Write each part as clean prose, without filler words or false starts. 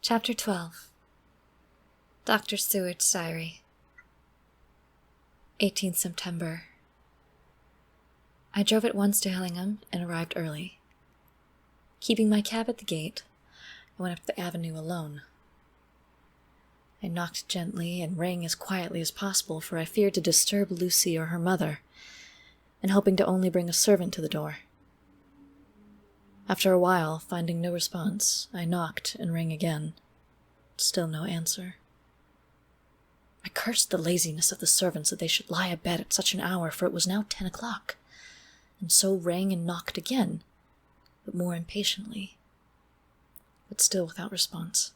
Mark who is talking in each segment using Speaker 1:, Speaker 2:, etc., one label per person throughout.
Speaker 1: Chapter 12. Dr. Seward's Diary. 18th September. I drove at once to Hillingham and arrived early. Keeping my cab at the gate, I went up the avenue alone. I knocked gently and rang as quietly as possible, for I feared to disturb Lucy or her mother, and hoping to only bring a servant to the door. After a while, finding no response, I knocked and rang again. Still no answer. I cursed the laziness of the servants that they should lie abed at such an hour, for it was now 10 o'clock, and so rang and knocked again, but more impatiently, but still without response.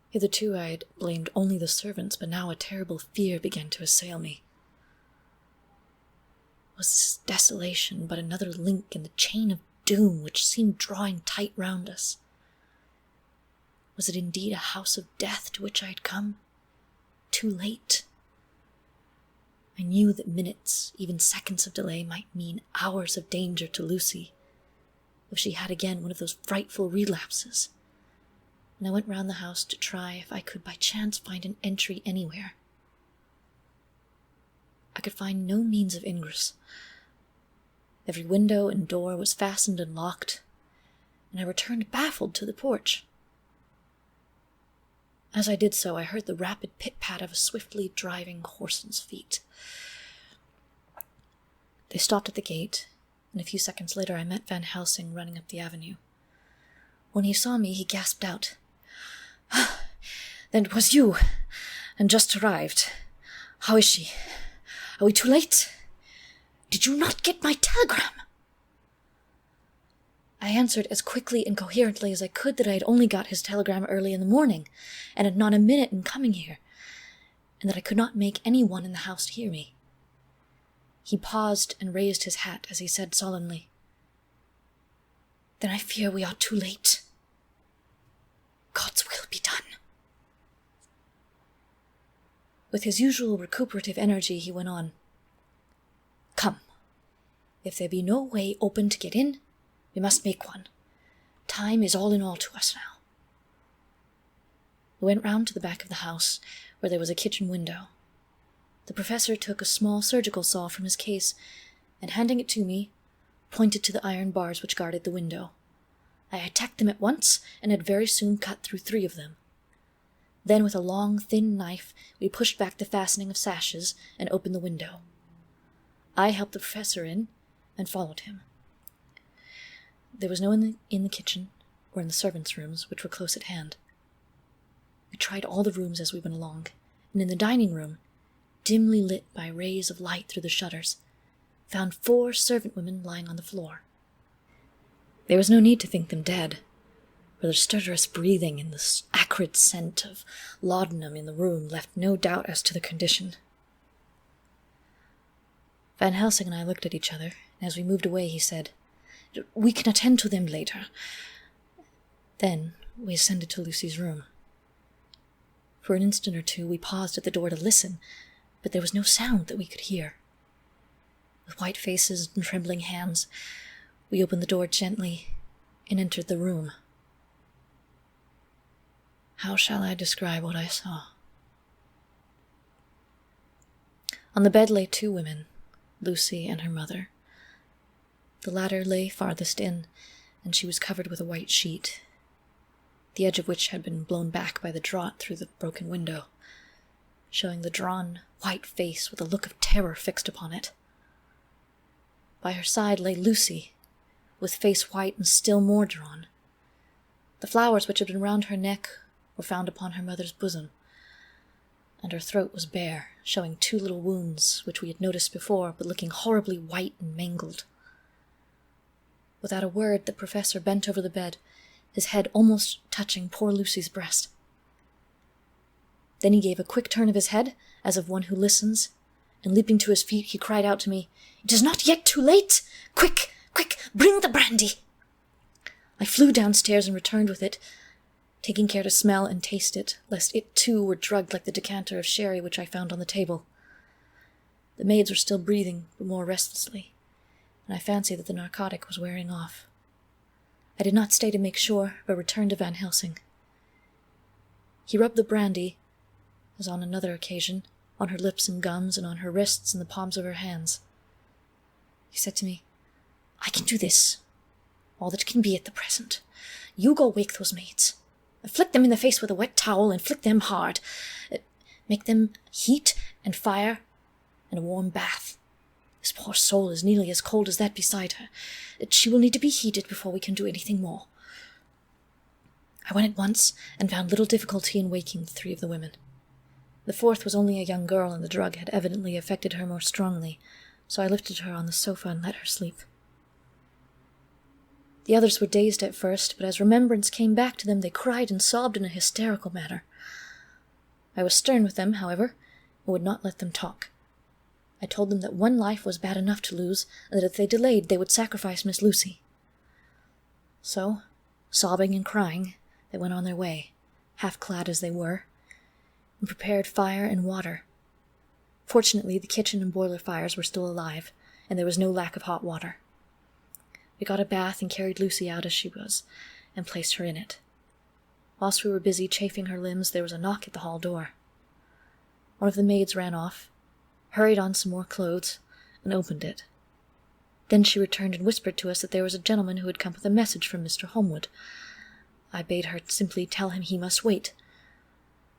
Speaker 1: Hitherto I had blamed only the servants, but now a terrible fear began to assail me. Was this desolation but another link in the chain of doom which seemed drawing tight round us? Was it indeed a house of death to which I had come? Too late. I knew that minutes, even seconds of delay might mean hours of danger to Lucy, if she had again one of those frightful relapses, and I went round the house to try if I could by chance find an entry anywhere. I could find no means of ingress. Every window and door was fastened and locked, and I returned baffled to the porch. As I did so, I heard the rapid pit-pat of a swiftly driving horse's feet. They stopped at the gate, and a few seconds later I met Van Helsing running up the avenue. When he saw me, he gasped out, "Then it was you, and just arrived. How is she? Are we too late? Did you not get my telegram?" I answered as quickly and coherently as I could that I had only got his telegram early in the morning, and had not a minute in coming here, and that I could not make any one in the house hear me. He paused and raised his hat as he said solemnly, "Then I fear we are too late. God's will be done." With his usual recuperative energy, he went on, "Come, if there be no way open to get in, we must make one. Time is all in all to us now." We went round to the back of the house, where there was a kitchen window. The professor took a small surgical saw from his case, and handing it to me, pointed to the iron bars which guarded the window. I attacked them at once, and had very soon cut through 3 of them. Then with a long, thin knife, we pushed back the fastening of sashes, and opened the window. I helped the professor in, and followed him. There was no one in the kitchen, or in the servants' rooms, which were close at hand. We tried all the rooms as we went along, and in the dining room, dimly lit by rays of light through the shutters, found 4 servant women lying on the floor. There was no need to think them dead, for their stertorous breathing and the acrid scent of laudanum in the room left no doubt as to their condition. Van Helsing and I looked at each other, and as we moved away he said, "We can attend to them later." Then we ascended to Lucy's room. For an instant or two we paused at the door to listen, but there was no sound that we could hear. With white faces and trembling hands, we opened the door gently and entered the room. How shall I describe what I saw? On the bed lay 2 women, Lucy and her mother. The latter lay farthest in, and she was covered with a white sheet, the edge of which had been blown back by the draught through the broken window, showing the drawn, white face with a look of terror fixed upon it. By her side lay Lucy, with face white and still more drawn. The flowers which had been round her neck were found upon her mother's bosom, and her throat was bare, showing 2 little wounds which we had noticed before, but looking horribly white and mangled. Without a word, the professor bent over the bed, his head almost touching poor Lucy's breast. Then he gave a quick turn of his head, as of one who listens, and leaping to his feet, he cried out to me, "It is not yet too late! Quick, quick, bring the brandy!" I flew downstairs and returned with it, taking care to smell and taste it, lest it too were drugged like the decanter of sherry which I found on the table. The maids were still breathing, but more restlessly, and I fancied that the narcotic was wearing off. I did not stay to make sure, but returned to Van Helsing. He rubbed the brandy, as on another occasion, on her lips and gums, and on her wrists and the palms of her hands. He said to me, "I can do this, all that can be at the present. You go wake those maids. Flick them in the face with a wet towel, and flick them hard. Make them heat and fire and a warm bath. This poor soul is nearly as cold as that beside her. She will need to be heated before we can do anything more." I went at once and found little difficulty in waking the 3 of the women. The 4th was only a young girl, and the drug had evidently affected her more strongly, so I lifted her on the sofa and let her sleep. The others were dazed at first, but as remembrance came back to them, they cried and sobbed in a hysterical manner. I was stern with them, however, and would not let them talk. I told them that one life was bad enough to lose, and that if they delayed, they would sacrifice Miss Lucy. So, sobbing and crying, they went on their way, half-clad as they were, and prepared fire and water. Fortunately, the kitchen and boiler fires were still alive, and there was no lack of hot water. We got a bath and carried Lucy out as she was, and placed her in it. Whilst we were busy chafing her limbs, there was a knock at the hall door. One of the maids ran off, hurried on some more clothes, and opened it. Then she returned and whispered to us that there was a gentleman who had come with a message from Mr. Holmwood. I bade her simply tell him he must wait,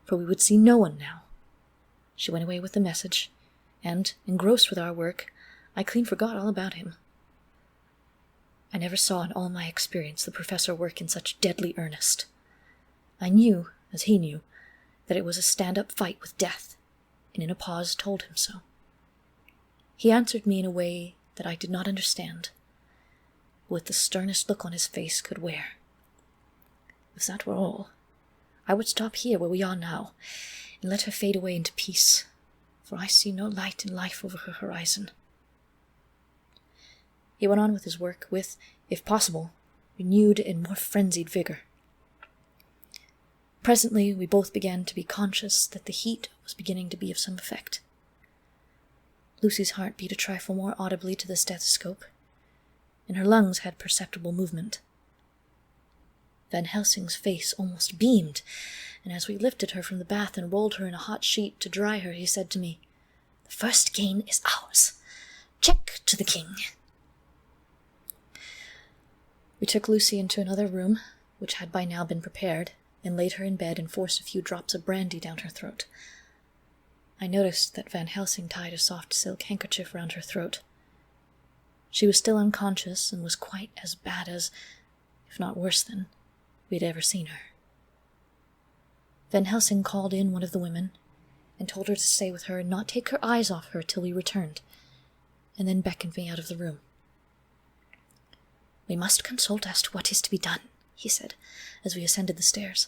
Speaker 1: for we would see no one now. She went away with the message, and, engrossed with our work, I clean forgot all about him. I never saw in all my experience the professor work in such deadly earnest. I knew, as he knew, that it was a stand-up fight with death, and in a pause told him so. He answered me in a way that I did not understand, with the sternest look on his face could wear. If that were all, I would stop here where we are now, and let her fade away into peace, for I see no light in life over her horizon. He went on with his work with, if possible, renewed and more frenzied vigor. Presently we both began to be conscious that the heat was beginning to be of some effect. Lucy's heart beat a trifle more audibly to the stethoscope, and her lungs had perceptible movement. Van Helsing's face almost beamed, and as we lifted her from the bath and rolled her in a hot sheet to dry her, he said to me, "The first gain is ours. Check to the king." We took Lucy into another room, which had by now been prepared, and laid her in bed and forced a few drops of brandy down her throat. I noticed that Van Helsing tied a soft silk handkerchief round her throat. She was still unconscious, and was quite as bad as, if not worse than, we had ever seen her. Van Helsing called in one of the women, and told her to stay with her and not take her eyes off her till we returned, and then beckoned me out of the room. "We must consult as to what is to be done," he said, as we ascended the stairs.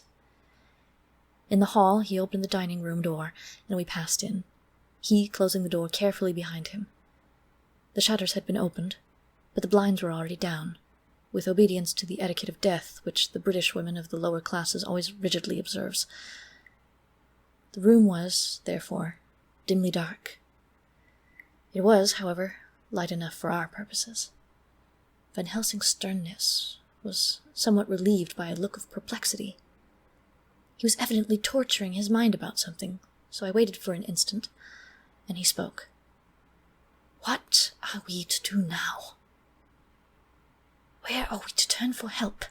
Speaker 1: In the hall he opened the dining-room door, and we passed in, he closing the door carefully behind him. The shutters had been opened, but the blinds were already down, with obedience to the etiquette of death which the British women of the lower classes always rigidly observes. The room was, therefore, dimly dark. It was, however, light enough for our purposes. Van Helsing's sternness was somewhat relieved by a look of perplexity. He was evidently torturing his mind about something, so I waited for an instant, and he spoke. "What are we to do now? Where are we to turn for help?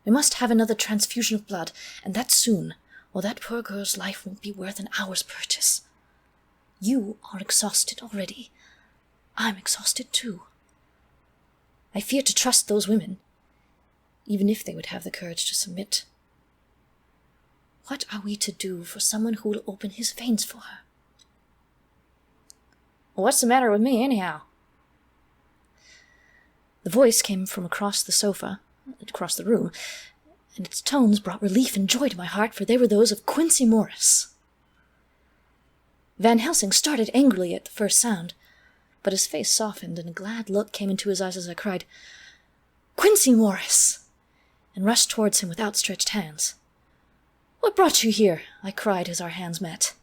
Speaker 1: We must have another transfusion of blood, and that soon, or that poor girl's life won't be worth an hour's purchase. You are exhausted already. I'm exhausted too. I fear to trust those women, even if they would have the courage to submit. What are we to do for someone who will open his veins for her?" "Well, what's the matter with me, anyhow?" The voice came from across the sofa, across the room, and its tones brought relief and joy to my heart, for they were those of Quincy Morris. Van Helsing started angrily at the first sound, but his face softened, and a glad look came into his eyes as I cried, "Quincy Morris!" and rushed towards him with outstretched hands. "What brought you here?" I cried as our hands met.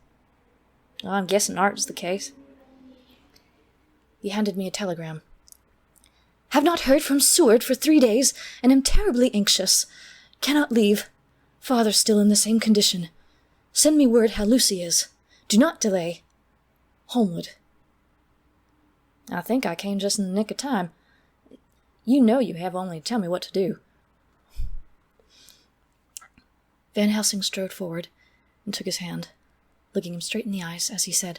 Speaker 1: "I'm guessing art's the case." He handed me a telegram. "Have not heard from Seward for 3 days, and am terribly anxious. Cannot leave. Father's still in the same condition. Send me word how Lucy is. Do not delay. Holmwood. I think I came just in the nick of time. You know you have only to tell me what to do. Van Helsing strode forward and took his hand, looking him straight in the eyes as he said,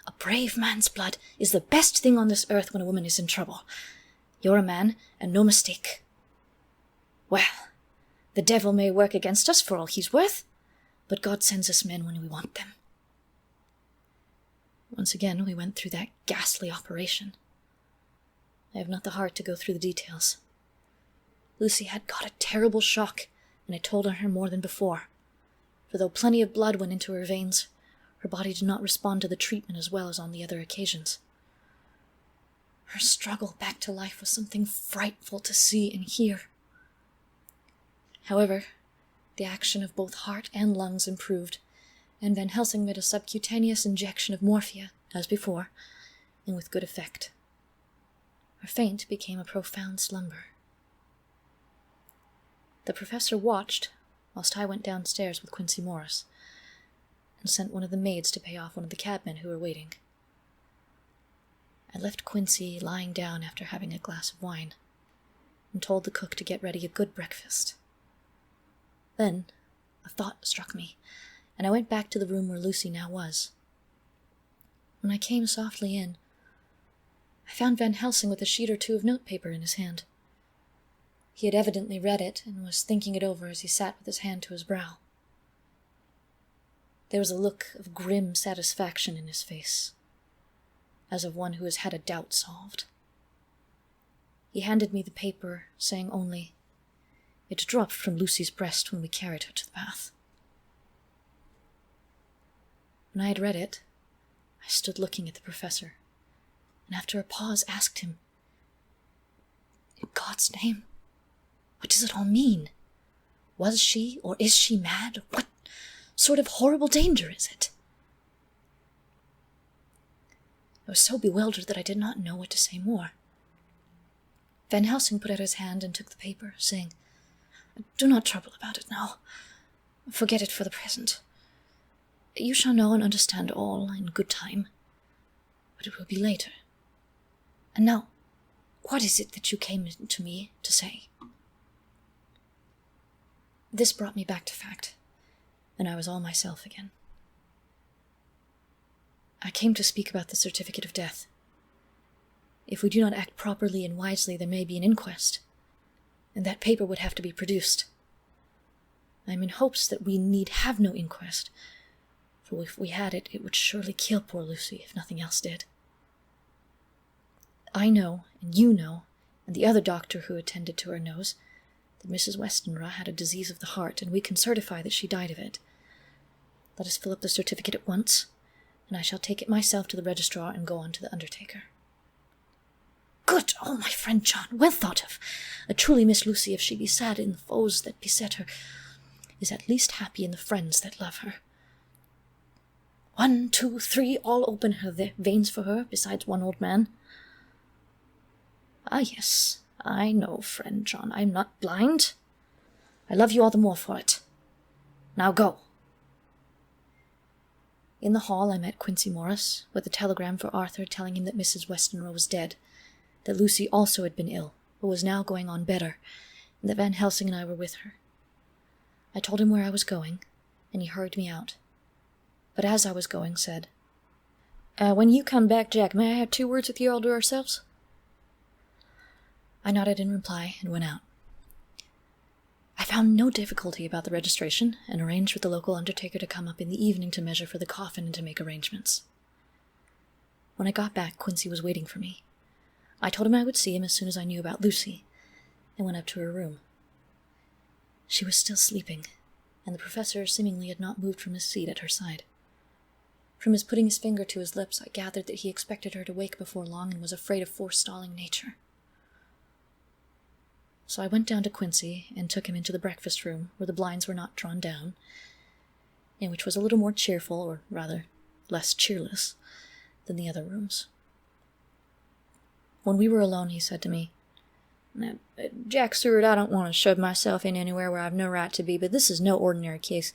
Speaker 1: "A brave man's blood is the best thing on this earth when a woman is in trouble. You're a man, and no mistake. Well, the devil may work against us for all he's worth, but God sends us men when we want them." Once again, we went through that ghastly operation. I have not the heart to go through the details. Lucy had got a terrible shock, and it told on her more than before, for though plenty of blood went into her veins, her body did not respond to the treatment as well as on the other occasions. Her struggle back to life was something frightful to see and hear. However, the action of both heart and lungs improved, and Van Helsing made a subcutaneous injection of morphia, as before, and with good effect. Her faint became a profound slumber. The professor watched whilst I went downstairs with Quincy Morris, and sent one of the maids to pay off one of the cabmen who were waiting. I left Quincy lying down after having a glass of wine, and told the cook to get ready a good breakfast. Then a thought struck me, and I went back to the room where Lucy now was. When I came softly in, I found Van Helsing with a sheet or two of notepaper in his hand. He had evidently read it, and was thinking it over as he sat with his hand to his brow. There was a look of grim satisfaction in his face, as of one who has had a doubt solved. He handed me the paper, saying only, "It dropped from Lucy's breast when we carried her to the bath." When I had read it, I stood looking at the professor, and after a pause asked him, "In God's name, what does it all mean? Was she or is she mad? What sort of horrible danger is it?" I was so bewildered that I did not know what to say more. Van Helsing put out his hand and took the paper, saying, "Do not trouble about it now. Forget it for the present. You shall know and understand all in good time, but it will be later. And now, what is it that you came to me to say?" This brought me back to fact, and I was all myself again. "I came to speak about the certificate of death. If we do not act properly and wisely, there may be an inquest, and that paper would have to be produced. I am in hopes that we need have no inquest, for if we had it, it would surely kill poor Lucy, if nothing else did. I know, and you know, and the other doctor who attended to her knows, that Mrs. Westenra had a disease of the heart, and we can certify that she died of it. Let us fill up the certificate at once, and I shall take it myself to the registrar and go on to the undertaker." "Good! Oh, my friend John, well thought of. A truly Miss Lucy, if she be sad in the foes that beset her, is at least happy in the friends that love her. 1, 2, 3, all open her veins for her, besides one old man." "Ah, yes, I know, friend John, I am not blind. I love you all the more for it. Now go." In the hall I met Quincy Morris, with a telegram for Arthur telling him that Mrs. Westenra was dead, that Lucy also had been ill, but was now going on better, and that Van Helsing and I were with her. I told him where I was going, and he hurried me out, but as I was going said, "When you come back, Jack, may I have 2 words with you all to ourselves?" I nodded in reply and went out. I found no difficulty about the registration, and arranged with the local undertaker to come up in the evening to measure for the coffin and to make arrangements. When I got back, Quincy was waiting for me. I told him I would see him as soon as I knew about Lucy, and went up to her room. She was still sleeping, and the professor seemingly had not moved from his seat at her side. From his putting his finger to his lips, I gathered that he expected her to wake before long and was afraid of forestalling nature. So I went down to Quincy and took him into the breakfast room, where the blinds were not drawn down, and which was a little more cheerful, or rather, less cheerless, than the other rooms. When we were alone, he said to me, Now, Jack Stewart, I don't want to shove myself in anywhere where I've no right to be, but this is no ordinary case.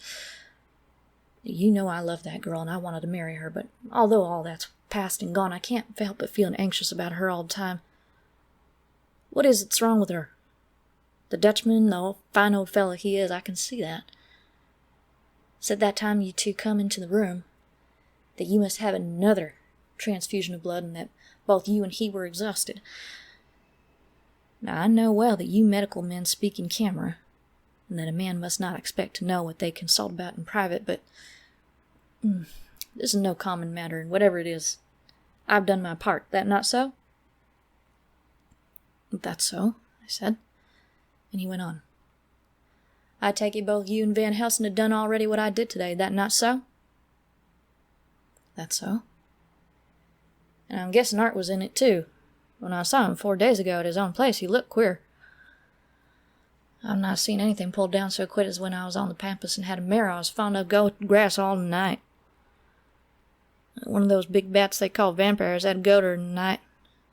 Speaker 1: You know I love that girl, and I wanted to marry her, but although all that's past and gone, I can't help but feeling anxious about her all the time. What is it's wrong with her? The Dutchman, the fine old fellow he is, I can see that. Said that time you two come into the room that you must have another transfusion of blood and that both you and he were exhausted. Now, I know well that you medical men speak in camera, and that a man must not expect to know what they consult about in private, but this is no common matter, and whatever it is, I've done my part. That not so? That's so, I said, and he went on. I take it both you and Van Helsing had done already what I did today. That not so? That's so. And I'm guessing Art was in it, too. When I saw him 4 days ago at his own place, he looked queer. I've not seen anything pulled down so quick as when I was on the pampas and had a mare I was fond of go grass all the night. One of those big bats they call vampires had goat her tonight.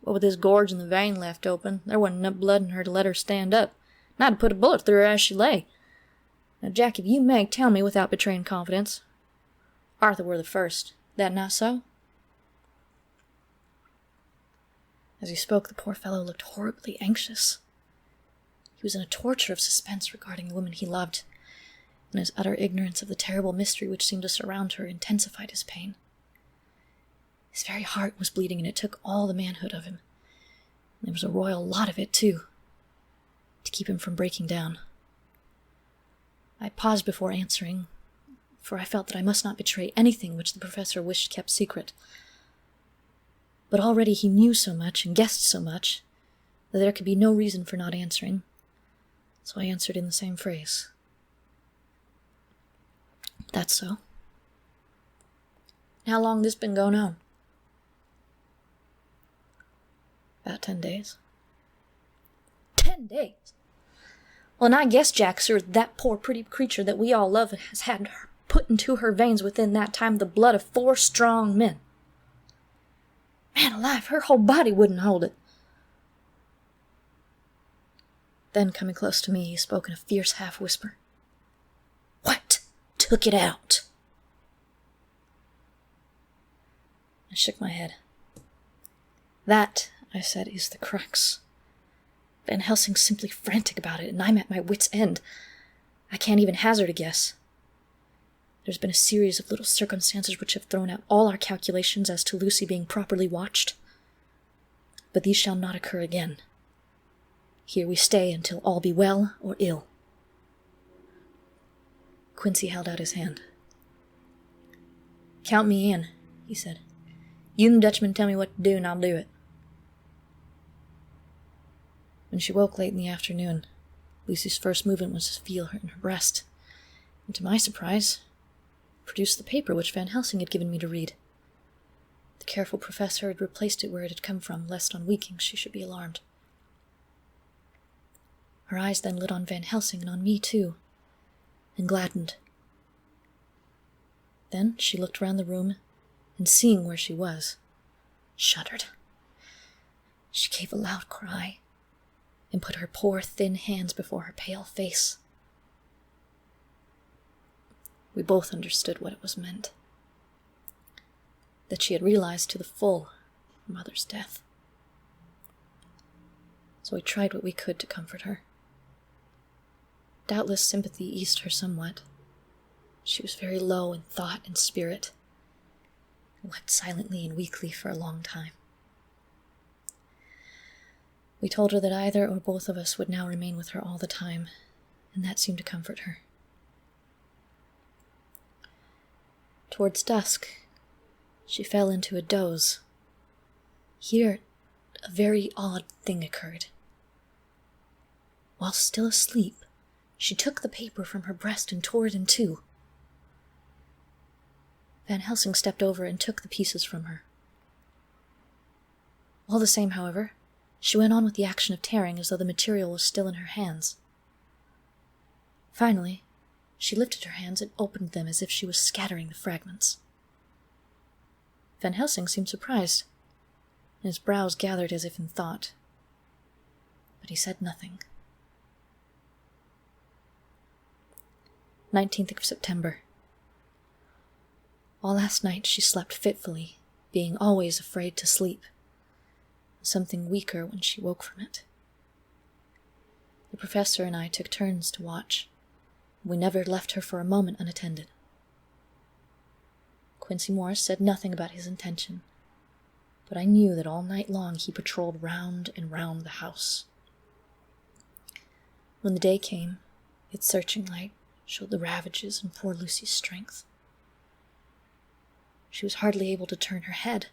Speaker 1: What with his gorge and the vein left open, there wasn't enough blood in her to let her stand up, and I'd put a bullet through her as she lay. Now, Jack, if you may tell me without betraying confidence, Arthur were the first. That not so? As he spoke, the poor fellow looked horribly anxious. He was in a torture of suspense regarding the woman he loved, and his utter ignorance of the terrible mystery which seemed to surround her intensified his pain. His very heart was bleeding, and it took all the manhood of him. There was a royal lot of it, too, to keep him from breaking down. I paused before answering, for I felt that I must not betray anything which the professor wished kept secret. But already he knew so much and guessed so much that there could be no reason for not answering, so I answered in the same phrase. That's so. How long this been going on? About 10 days. 10 days? Well, and I guess, Jack, sir, that poor pretty creature that we all love has had put into her veins within that time the blood of 4 strong men. Man alive, her whole body wouldn't hold it. Then, coming close to me, he spoke in a fierce half-whisper. What took it out? I shook my head. That, I said, is the crux. Van Helsing's simply frantic about it, and I'm at my wit's end. I can't even hazard a guess. There's been a series of little circumstances which have thrown out all our calculations as to Lucy being properly watched. But these shall not occur again. Here we stay until all be well or ill. Quincy held out his hand. Count me in, he said. You and the Dutchman tell me what to do, and I'll do it. When she woke late in the afternoon, Lucy's first movement was to feel her in her breast, and to my surprise, produced the paper which Van Helsing had given me to read. The careful professor had replaced it where it had come from, lest on waking she should be alarmed. Her eyes then lit on Van Helsing and on me too, and gladdened. Then she looked round the room, and seeing where she was, shuddered. She gave a loud cry, and put her poor thin hands before her pale face. We both understood what it was meant. That she had realized to the full her mother's death. So we tried what we could to comfort her. Doubtless sympathy eased her somewhat. She was very low in thought and spirit, and wept silently and weakly for a long time. We told her that either or both of us would now remain with her all the time, and that seemed to comfort her. Towards dusk, she fell into a doze. Here, a very odd thing occurred. While still asleep, she took the paper from her breast and tore it in two. Van Helsing stepped over and took the pieces from her. All the same, however, she went on with the action of tearing as though the material was still in her hands. Finally, she lifted her hands and opened them as if she was scattering the fragments. Van Helsing seemed surprised, and his brows gathered as if in thought. but he said nothing. 19th of September. All last night she slept fitfully, being always afraid to sleep, something weaker when she woke from it. The professor and I took turns to watch. We never left her for a moment unattended. Quincy Morris said nothing about his intention, but I knew that all night long he patrolled round and round the house. When the day came, its searching light showed the ravages in poor Lucy's strength. She was hardly able to turn her head,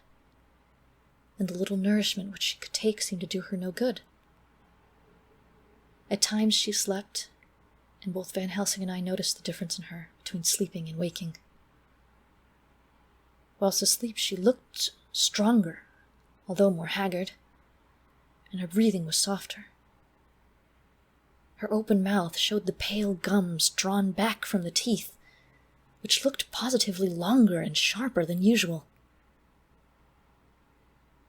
Speaker 1: and the little nourishment which she could take seemed to do her no good. At times she slept, and both Van Helsing and I noticed the difference in her between sleeping and waking. Whilst asleep she looked stronger, although more haggard, and her breathing was softer. Her open mouth showed the pale gums drawn back from the teeth, which looked positively longer and sharper than usual.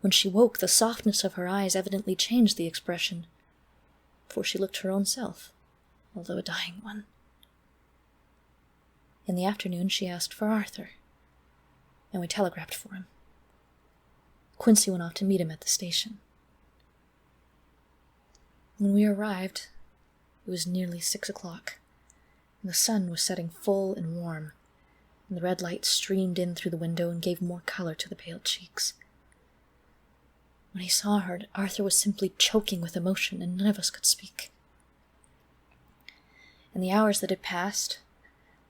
Speaker 1: When she woke, the softness of her eyes evidently changed the expression, for she looked her own self, although a dying one. In the afternoon she asked for Arthur, and we telegraphed for him. Quincy went off to meet him at the station. When we arrived, it was nearly 6 o'clock, and the sun was setting full and warm, and the red light streamed in through the window and gave more color to the pale cheeks. When he saw her, Arthur was simply choking with emotion, and none of us could speak. In the hours that had passed,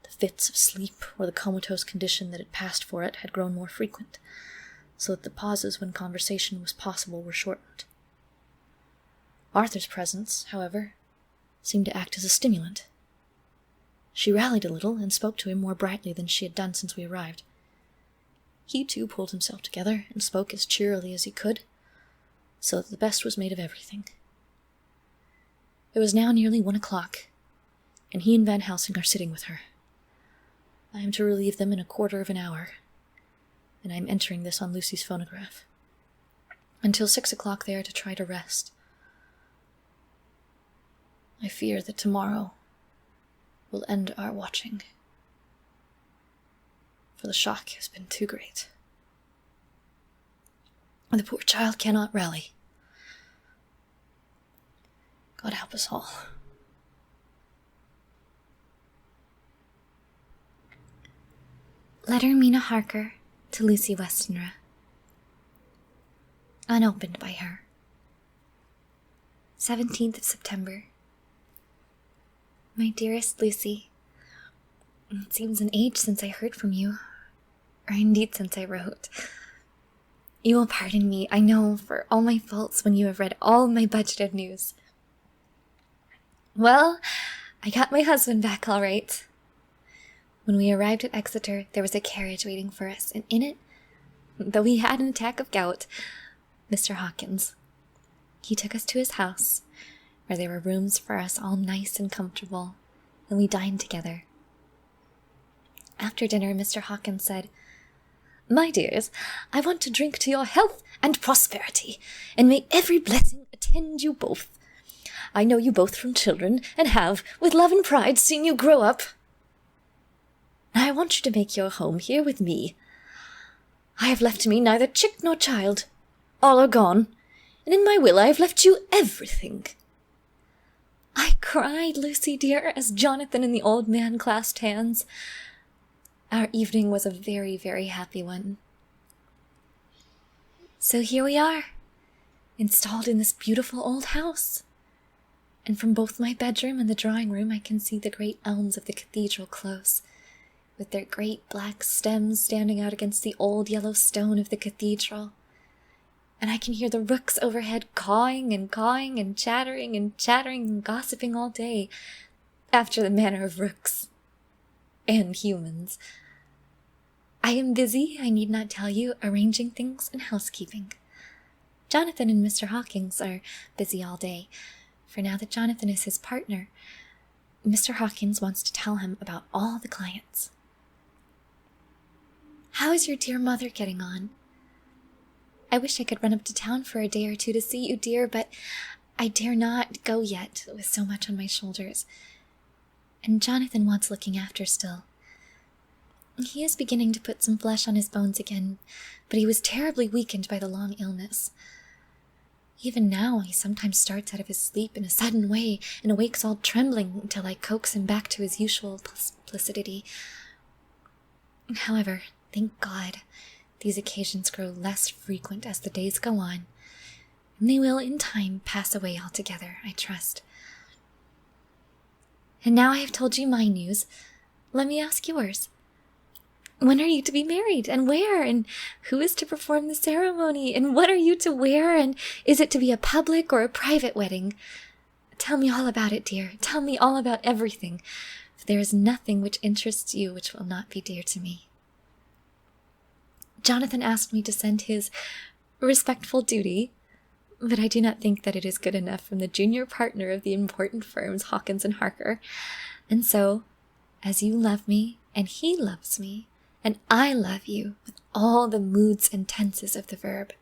Speaker 1: the fits of sleep or the comatose condition that had passed for it had grown more frequent, so that the pauses when conversation was possible were shortened. Arthur's presence, however, seemed to act as a stimulant. She rallied a little and spoke to him more brightly than she had done since we arrived. He too pulled himself together and spoke as cheerily as he could, so that the best was made of everything. It was now nearly 1 o'clock, and he and Van Helsing are sitting with her. I am to relieve them in a quarter of an hour, and I am entering this on Lucy's phonograph. Until 6 o'clock they are to try to rest. I fear that tomorrow will end our watching, for the shock has been too great. The poor child cannot rally. God help us all.
Speaker 2: Letter Mina Harker to Lucy Westenra. Unopened by her. 17th of September. My dearest Lucy, it seems an age since I heard from you, or indeed since I wrote. You will pardon me, I know, for all my faults when you have read all my budget of news. Well, I got my husband back all right. When we arrived at Exeter, there was a carriage waiting for us, and in it, though he had an attack of gout, Mr. Hawkins. He took us to his house, where there were rooms for us all nice and comfortable, and we dined together. After dinner, Mr. Hawkins said, "My dears, I want to drink to your health and prosperity, and may every blessing attend you both. I know you both from children, and have, with love and pride, seen you grow up. I want you to make your home here with me. I have left me neither chick nor child. All are gone, and in my will I have left you everything." I cried, Lucy dear, as Jonathan and the old man clasped hands. Our evening was a very, very happy one. So here we are, installed in this beautiful old house. And from both my bedroom and the drawing room I can see the great elms of the cathedral close, with their great black stems standing out against the old yellow stone of the cathedral. And I can hear the rooks overhead cawing and chattering and gossiping all day, after the manner of rooks and humans. I am busy, I need not tell you, arranging things and housekeeping. Jonathan and Mr. Hawkins are busy all day, for now that Jonathan is his partner, Mr. Hawkins wants to tell him about all the clients. How is your dear mother getting on? I wish I could run up to town for a day or two to see you, dear, but I dare not go yet with so much on my shoulders. And Jonathan wants looking after still. He is beginning to put some flesh on his bones again, but he was terribly weakened by the long illness. Even now, he sometimes starts out of his sleep in a sudden way and awakes all trembling until I coax him back to his usual placidity. However, thank God, these occasions grow less frequent as the days go on, and they will in time pass away altogether, I trust. And now I have told you my news, let me ask yours. When are you to be married, and where, and who is to perform the ceremony, and what are you to wear, and is it to be a public or a private wedding? Tell me all about it, dear. Tell me all about everything, for there is nothing which interests you which will not be dear to me. Jonathan asked me to send his respectful duty, but I do not think that it is good enough from the junior partner of the important firms Hawkins and Harker. And so, as you love me, and he loves me, and I love you with all the moods and tenses of the verb,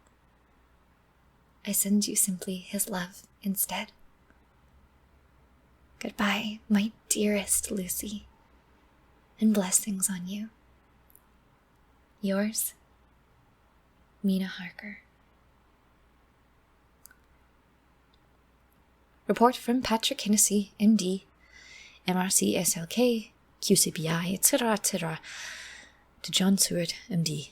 Speaker 2: I send you simply his love instead. Goodbye, my dearest Lucy, and blessings on you. Yours, Mina Harker. Report from Patrick Hennessy, MD, MRC SLK, QCPI, etc., to John Seward, MD.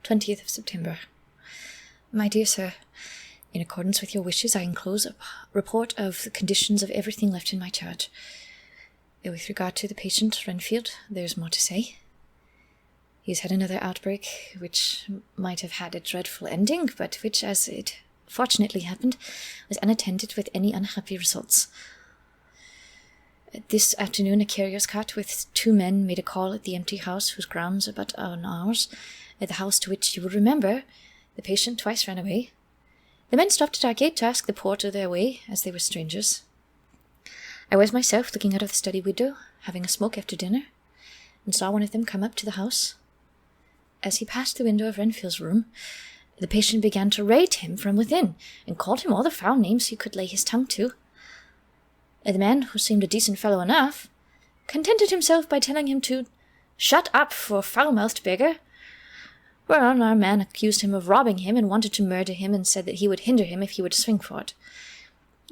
Speaker 2: 20th of September. My dear sir, in accordance with your wishes, I enclose a report of the conditions of everything left in my charge. With regard to the patient, Renfield, there's more to say. He's had another outbreak, which might have had a dreadful ending, but which, as it fortunately happened, was unattended with any unhappy results. This afternoon, a carrier's cart with 2 men made a call at the empty house whose grounds are but on ours, at the house to which you will remember the patient twice ran away. The men stopped at our gate to ask the porter their way, as they were strangers. I was myself looking out of the study window, having a smoke after dinner, and saw one of them come up to the house. As he passed the window of Renfield's room, the patient began to rate him from within, and called him all the foul names he could lay his tongue to. The man, who seemed a decent fellow enough, contented himself by telling him to shut up for a foul-mouthed beggar, whereon our man accused him of robbing him and wanted to murder him, and said that he would hinder him if he would swing for it.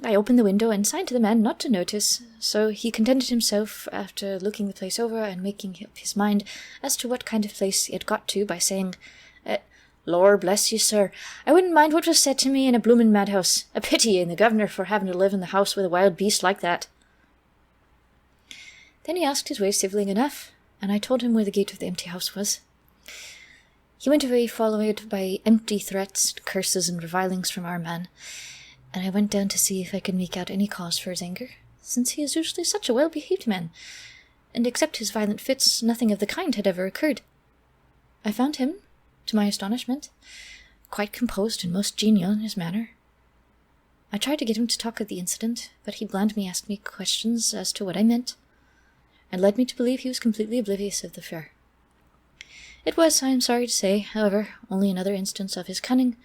Speaker 2: I opened the window and signed to the man not to notice, so he contented himself, after looking the place over and making up his mind as to what kind of place he had got to, by saying, Lord bless you, sir, I wouldn't mind what was said to me in a bloomin' madhouse. A pity in the governor for having to live in the house with a wild beast like that. Then he asked his way civilly enough, and I told him where the gate of the empty house was. He went away followed by empty threats, curses, and revilings from our man, and I went down to see if I could make out any cause for his anger, since he is usually such a well-behaved man, and except his violent fits, nothing of the kind had ever occurred. I found him, to my astonishment, quite composed and most genial in his manner. I tried to get him to talk of the incident, but he blandly asked me questions as to what I meant, and led me to believe he was completely oblivious of the affair. It was, I am sorry to say, however, only another instance of his cunning,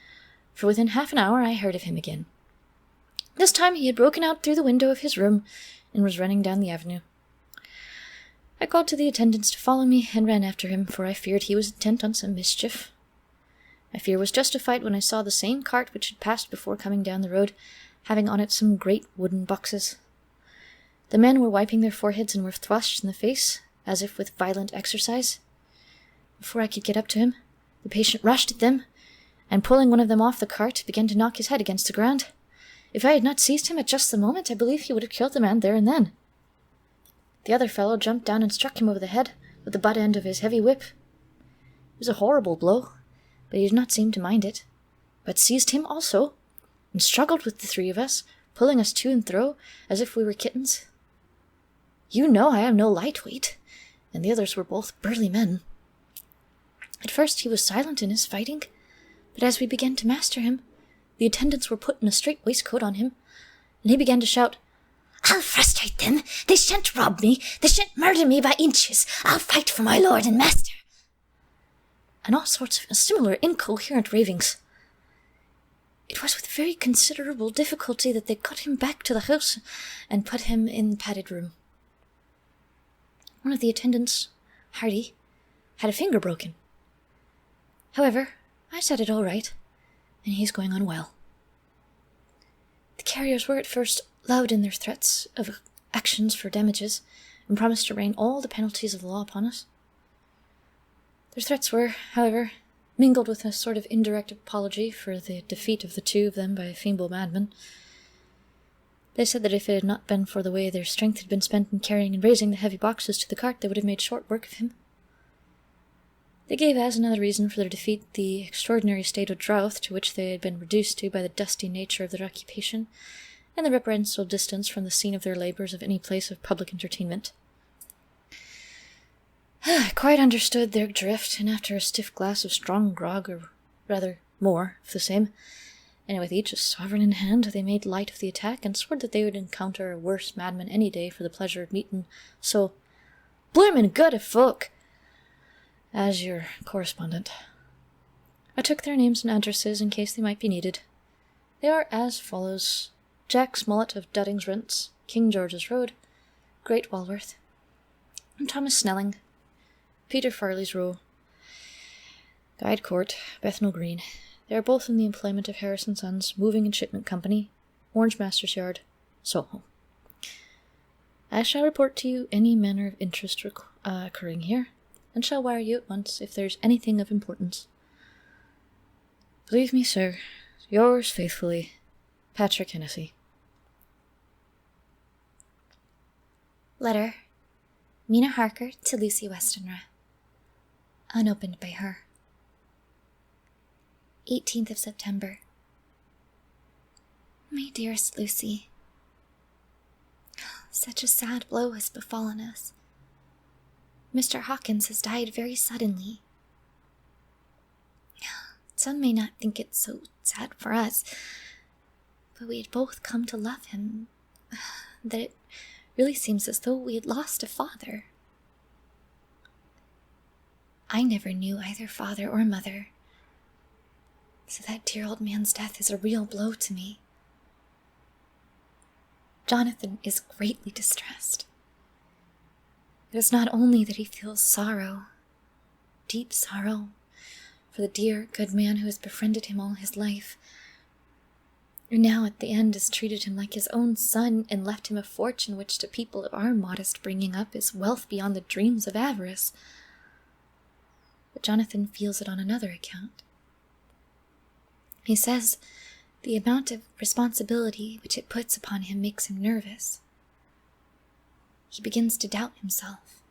Speaker 2: for within half an hour I heard of him again. This time he had broken out through the window of his room, and was running down the avenue. I called to the attendants to follow me, and ran after him, for I feared he was intent on some mischief. My fear was justified when I saw the same cart which had passed before coming down the road, having on it some great wooden boxes. The men were wiping their foreheads and were flushed in the face, as if with violent exercise. Before I could get up to him, the patient rushed at them, and pulling one of them off the cart, began to knock his head against the ground. If I had not seized him at just the moment, I believe he would have killed the man there and then. The other fellow jumped down and struck him over the head with the butt end of his heavy whip. It was a horrible blow, but he did not seem to mind it, but seized him also, and struggled with the 3 of us, pulling us to and fro, as if we were kittens. You know I am no lightweight, and the others were both burly men. At first he was silent in his fighting, but as we began to master him, the attendants were putting a straight waistcoat on him, and he began to shout, I'll frustrate them! They shan't rob me! They shan't murder me by inches! I'll fight for my lord and master! And all sorts of similar incoherent ravings.
Speaker 1: It was with very considerable difficulty that they got him back to the house and put him in the padded room. One of the attendants, Hardy, had a finger broken. However, I set it all right, and he's going on well. The carriers were at first loud in their threats of actions for damages, and promised to rain all the penalties of the law upon us. Their threats were, however, mingled with a sort of indirect apology for the defeat of the two of them by a feeble madman. They said that if it had not been for the way their strength had been spent in carrying and raising the heavy boxes to the cart, they would have made short work of him. They gave as another reason for their defeat the extraordinary state of drought to which they had been reduced to by the dusty nature of their occupation, and the reprehensible distance from the scene of their labours of any place of public entertainment. I quite understood their drift, and after a stiff glass of strong grog, or rather more of the same, and with each a sovereign in hand, they made light of the attack, and swore that they would encounter a worse madman any day for the pleasure of meeting so bloomin' good a folk as your correspondent. I took their names and addresses in case they might be needed. They are as follows: Jack Smollett of Dudding's Rents, King George's Road, Great Walworth, and Thomas Snelling, Peter Farley's Row, Guide Court, Bethnal Green. They are both in the employment of Harris & Sons, Moving and Shipment Company, Orange Masters Yard, Soho. I shall report to you any manner of interest occurring here, and shall wire you at once if there's anything of importance. Believe me, sir, yours faithfully, Patrick Hennessy.
Speaker 2: Letter, Mina Harker to Lucy Westenra. Unopened by her. 18th of September. My dearest Lucy, such a sad blow has befallen us. Mr. Hawkins has died very suddenly. Some may not think it so sad for us, but we had both come to love him, that it really seems as though we had lost a father. I never knew either father or mother, so that dear old man's death is a real blow to me. Jonathan is greatly distressed. It is not only that he feels sorrow, deep sorrow, for the dear, good man who has befriended him all his life, who now at the end has treated him like his own son and left him a fortune which to people of our modest bringing up is wealth beyond the dreams of avarice. But Jonathan feels it on another account. He says the amount of responsibility which it puts upon him makes him nervous. He begins to doubt himself.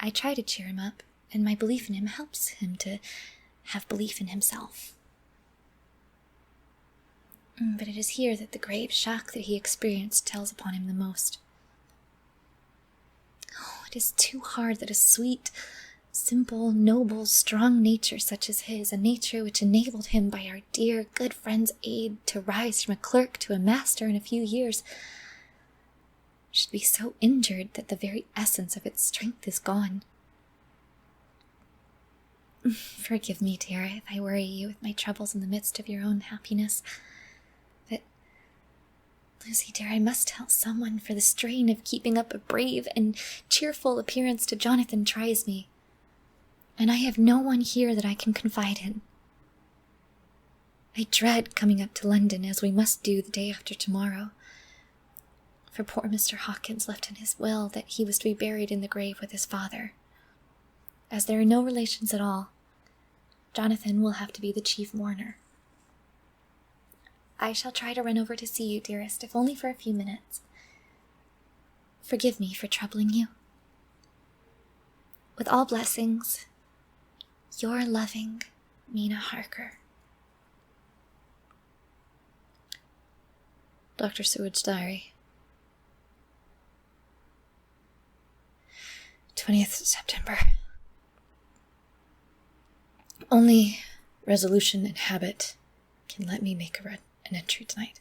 Speaker 2: I try to cheer him up, and my belief in him helps him to have belief in himself. But it is here that the grave shock that he experienced tells upon him the most. Oh, it is too hard that a sweet, simple, noble, strong nature such as his, a nature which enabled him by our dear, good friend's aid to rise from a clerk to a master in a few years, should be so injured that the very essence of its strength is gone. Forgive me, dear, if I worry you with my troubles in the midst of your own happiness. But, Lucy, dear, I must tell someone, for the strain of keeping up a brave and cheerful appearance to Jonathan tries me, and I have no one here that I can confide in. I dread coming up to London, as we must do the day after tomorrow, for poor Mr. Hawkins left in his will that he was to be buried in the grave with his father. As there are no relations at all, Jonathan will have to be the chief mourner. I shall try to run over to see you, dearest, if only for a few minutes. Forgive me for troubling you. With all blessings, your loving Mina Harker.
Speaker 1: Dr. Seward's Diary. 20th September. Only resolution and habit can let me make an entry tonight.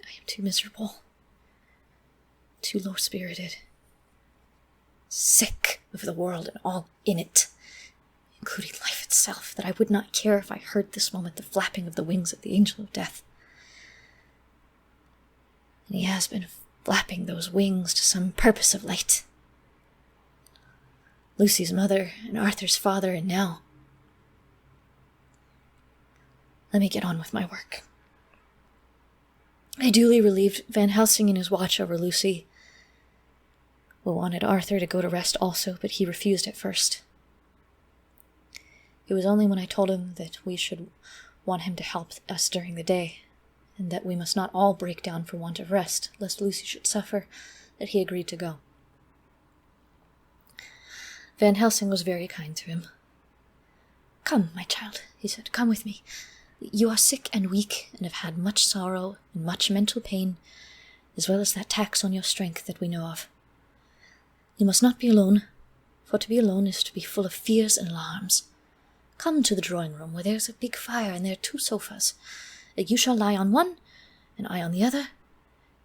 Speaker 1: I am too miserable, too low-spirited, sick of the world and all in it, including life itself, that I would not care if I heard this moment the flapping of the wings of the angel of death. And he has been flapping those wings to some purpose of late. Lucy's mother and Arthur's father, and now... Let me get on with my work. I duly relieved Van Helsing in his watch over Lucy. We wanted Arthur to go to rest also, but he refused at first. It was only when I told him that we should want him to help us during the day, and that we must not all break down for want of rest, lest Lucy should suffer, that he agreed to go. Van Helsing was very kind to him. "Come, my child," he said, "come with me. You are sick and weak, and have had much sorrow and much mental pain, as well as that tax on your strength that we know of. You must not be alone, for to be alone is to be full of fears and alarms. Come to the drawing-room, where there is a big fire, and there are 2 sofas. You shall lie on one, and I on the other,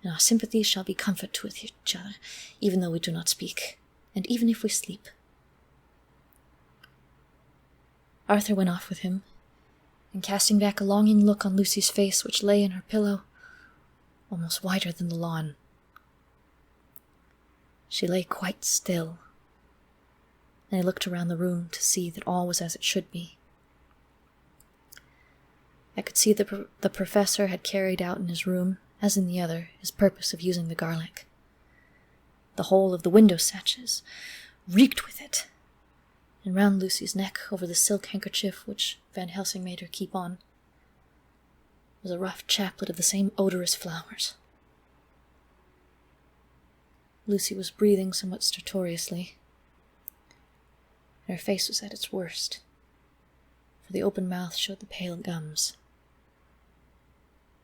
Speaker 1: and our sympathies shall be comfort to each other, even though we do not speak, and even if we sleep." Arthur went off with him, and casting back a longing look on Lucy's face, which lay in her pillow, almost whiter than the lawn. She lay quite still, and I looked around the room to see that all was as it should be. I could see that the professor had carried out in his room, as in the other, his purpose of using the garlic. The whole of the window sashes reeked with it, and round Lucy's neck, over the silk handkerchief which Van Helsing made her keep on, was a rough chaplet of the same odorous flowers. Lucy was breathing somewhat stertorously, and her face was at its worst, for the open mouth showed the pale gums.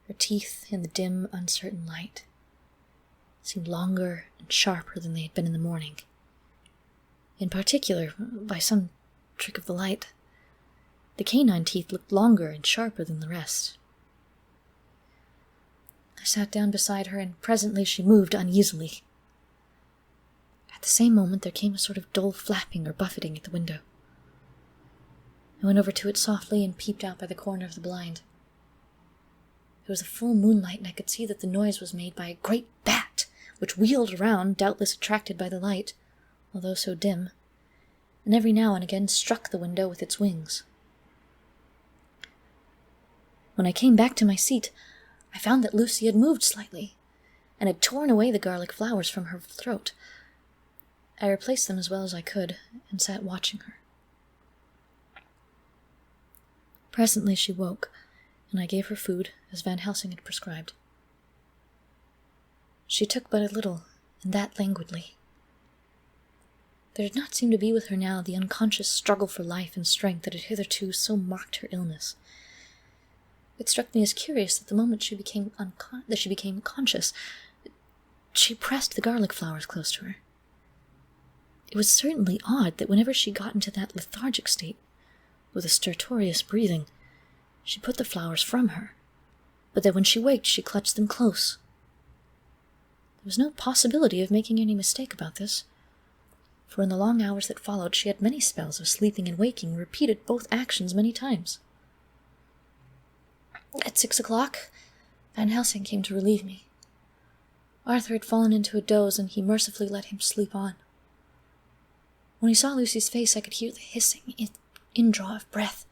Speaker 1: Her teeth, in the dim, uncertain light, seemed longer and sharper than they had been in the morning. In particular, by some trick of the light, the canine teeth looked longer and sharper than the rest. I sat down beside her, and presently she moved uneasily. At the same moment there came a sort of dull flapping or buffeting at the window. I went over to it softly and peeped out by the corner of the blind. It was a full moonlight, and I could see that the noise was made by a great bat, which wheeled around, doubtless attracted by the light, although so dim, and every now and again struck the window with its wings. When I came back to my seat, I found that Lucy had moved slightly, and had torn away the garlic flowers from her throat. I replaced them as well as I could, and sat watching her. Presently she woke, and I gave her food, as Van Helsing had prescribed. She took but a little, and that languidly. There did not seem to be with her now the unconscious struggle for life and strength that had hitherto so marked her illness. It struck me as curious that the moment she became conscious, she pressed the garlic flowers close to her. It was certainly odd that whenever she got into that lethargic state, with a stertorous breathing, she put the flowers from her, but that when she waked she clutched them close. There was no possibility of making any mistake about this, for in the long hours that followed she had many spells of sleeping and waking, repeated both actions many times. At 6 o'clock, Van Helsing came to relieve me. Arthur had fallen into a doze, and he mercifully let him sleep on. When he saw Lucy's face, I could hear the hissing indraw of breath,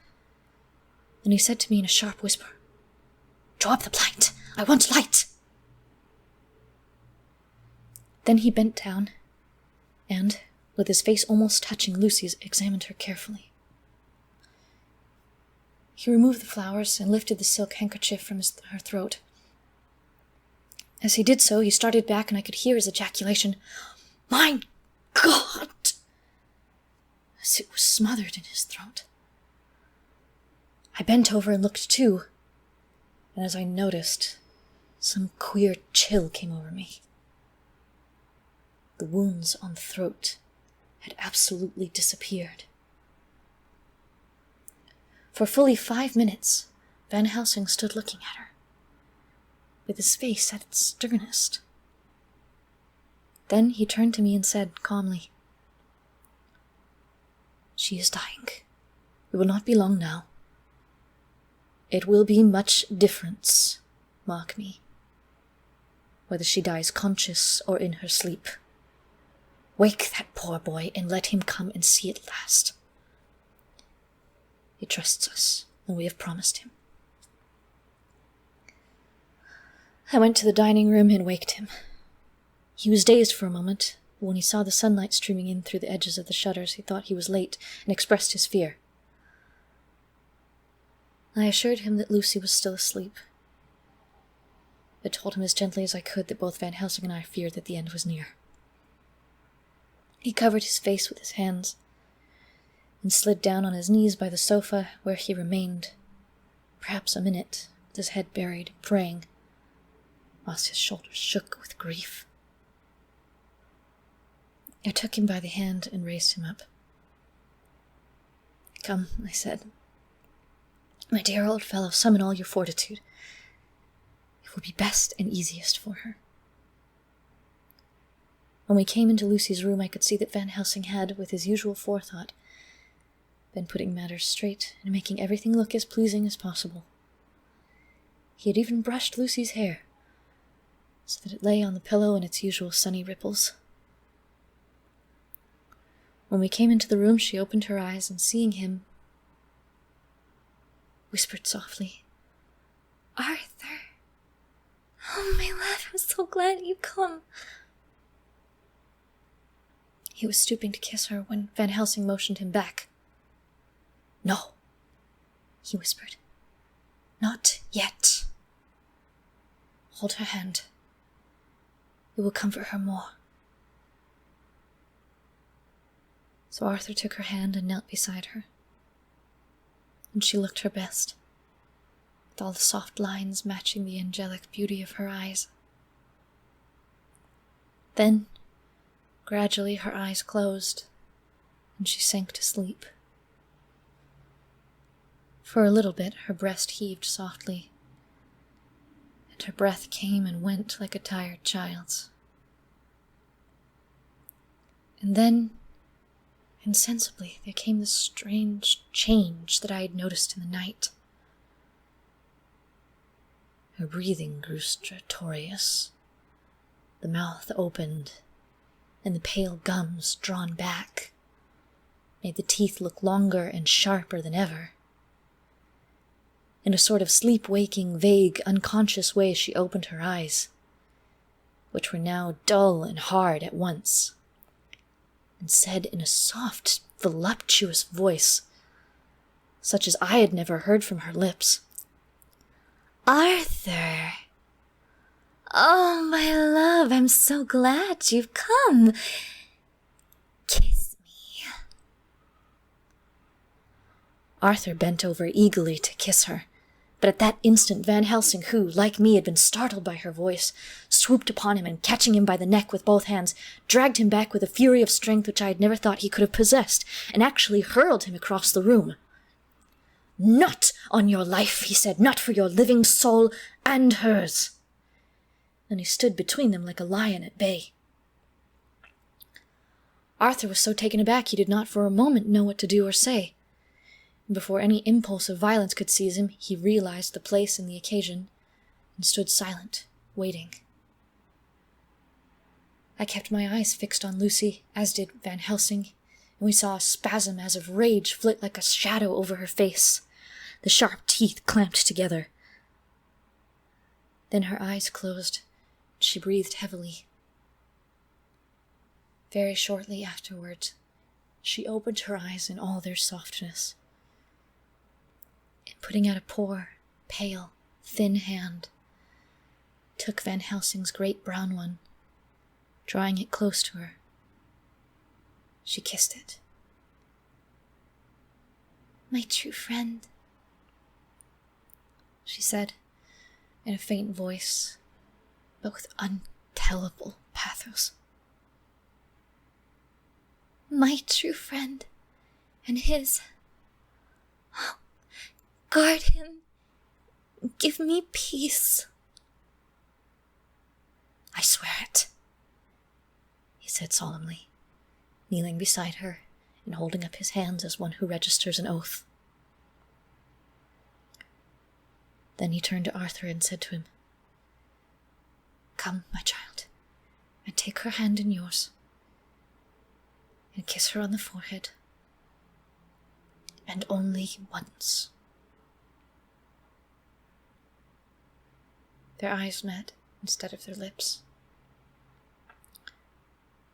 Speaker 1: and he said to me in a sharp whisper, "Draw up the blind. I want light." Then he bent down, and, with his face almost touching Lucy's, examined her carefully. He removed the flowers and lifted the silk handkerchief from her throat. As he did so, he started back, and I could hear his ejaculation, "My God!" as it was smothered in his throat. I bent over and looked too, and as I noticed, some queer chill came over me. The wounds on the throat had absolutely disappeared. For fully 5 minutes, Van Helsing stood looking at her, with his face at its sternest. Then he turned to me and said calmly, "She is dying. It will not be long now. It will be much difference, mark me, whether she dies conscious or in her sleep. Wake that poor boy and let him come and see it last. He trusts us, and we have promised him. I went to the dining room and waked him. He was dazed for a moment, but when he saw the sunlight streaming in through the edges of the shutters, he thought he was late and expressed his fear. I assured him that Lucy was still asleep. I told him as gently as I could that both Van Helsing and I feared that the end was near. He covered his face with his hands and slid down on his knees by the sofa, where he remained, perhaps a minute, with his head buried, praying, whilst his shoulders shook with grief. I took him by the hand and raised him up. "Come," I said. "My dear old fellow, summon all your fortitude. It will be best and easiest for her." When we came into Lucy's room, I could see that Van Helsing had, with his usual forethought, been putting matters straight and making everything look as pleasing as possible. He had even brushed Lucy's hair, so that it lay on the pillow in its usual sunny ripples. When we came into the room, she opened her eyes, and seeing him, whispered softly, "Arthur! Oh, my love, I'm so glad you've come." He was stooping to kiss her when Van Helsing motioned him back. "No," he whispered. "Not yet. Hold her hand. It will comfort her more." So Arthur took her hand and knelt beside her. And she looked her best, with all the soft lines matching the angelic beauty of her eyes. Then, gradually her eyes closed, and she sank to sleep. For a little bit her breast heaved softly, and her breath came and went like a tired child's. And then, insensibly, there came this strange change that I had noticed in the night. Her breathing grew stertorous, the mouth opened, and the pale gums, drawn back, made the teeth look longer and sharper than ever. In a sort of sleep-waking, vague, unconscious way she opened her eyes, which were now dull and hard at once, and said in a soft, voluptuous voice, such as I had never heard from her lips, "Arthur! Oh, my love, I'm so glad you've come. Kiss me." Arthur bent over eagerly to kiss her, but at that instant Van Helsing, who, like me, had been startled by her voice, swooped upon him and, catching him by the neck with both hands, dragged him back with a fury of strength which I had never thought he could have possessed, and actually hurled him across the room. "Not on your life," he said, "not for your living soul and hers." And he stood between them like a lion at bay. Arthur was so taken aback he did not for a moment know what to do or say. And before any impulse of violence could seize him, he realized the place and the occasion, and stood silent, waiting. I kept my eyes fixed on Lucy, as did Van Helsing, and we saw a spasm as of rage flit like a shadow over her face. The sharp teeth clamped together. Then her eyes closed, and she breathed heavily. Very shortly afterwards, she opened her eyes in all their softness, and putting out a poor, pale, thin hand, took Van Helsing's great brown one, drawing it close to her. She kissed it. "My true friend," she said, in a faint voice, but with untellable pathos. "My true friend, and his. Oh, guard him. Give me peace." "I swear it," he said solemnly, kneeling beside her and holding up his hands as one who registers an oath. Then he turned to Arthur and said to him, "Come, my child, and take her hand in yours, and kiss her on the forehead, and only once." Their eyes met instead of their lips,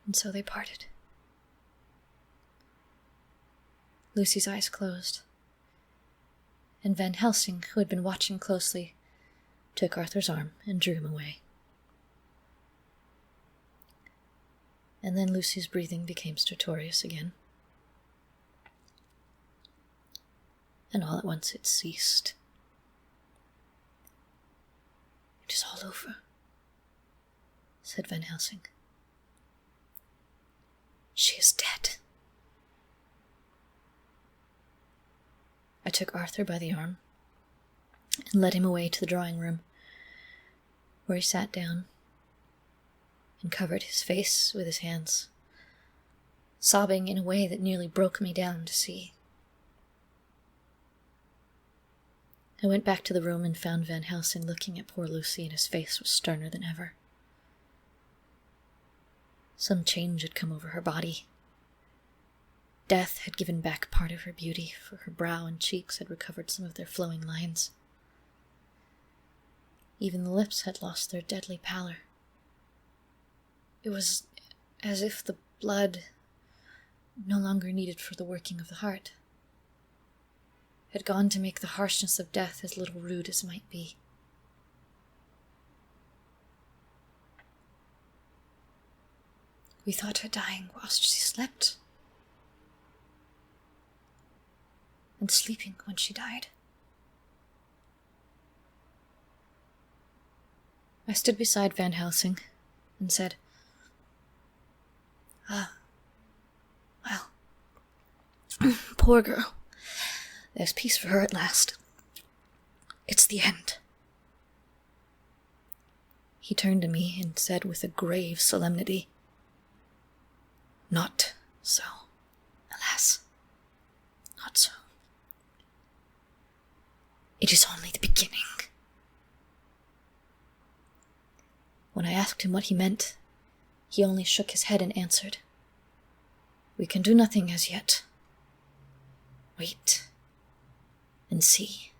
Speaker 1: and so they parted. Lucy's eyes closed, and Van Helsing, who had been watching closely, took Arthur's arm and drew him away. And then Lucy's breathing became stertorous again. And all at once it ceased. "It is all over," said Van Helsing. "She is dead." I took Arthur by the arm and led him away to the drawing room, where he sat down and covered his face with his hands, sobbing in a way that nearly broke me down to see. I went back to the room and found Van Helsing looking at poor Lucy, and his face was sterner than ever. Some change had come over her body. Death had given back part of her beauty, for her brow and cheeks had recovered some of their flowing lines. Even the lips had lost their deadly pallor. It was as if the blood, no longer needed for the working of the heart, had gone to make the harshness of death as little rude as might be. We thought her dying whilst she slept, and sleeping when she died. I stood beside Van Helsing and said, Well, poor girl. There's peace for her at last. It's the end." He turned to me and said with a grave solemnity, "Not so, alas, not so. It is only the beginning." When I asked him what he meant, he only shook his head and answered, "We can do nothing as yet. Wait and see."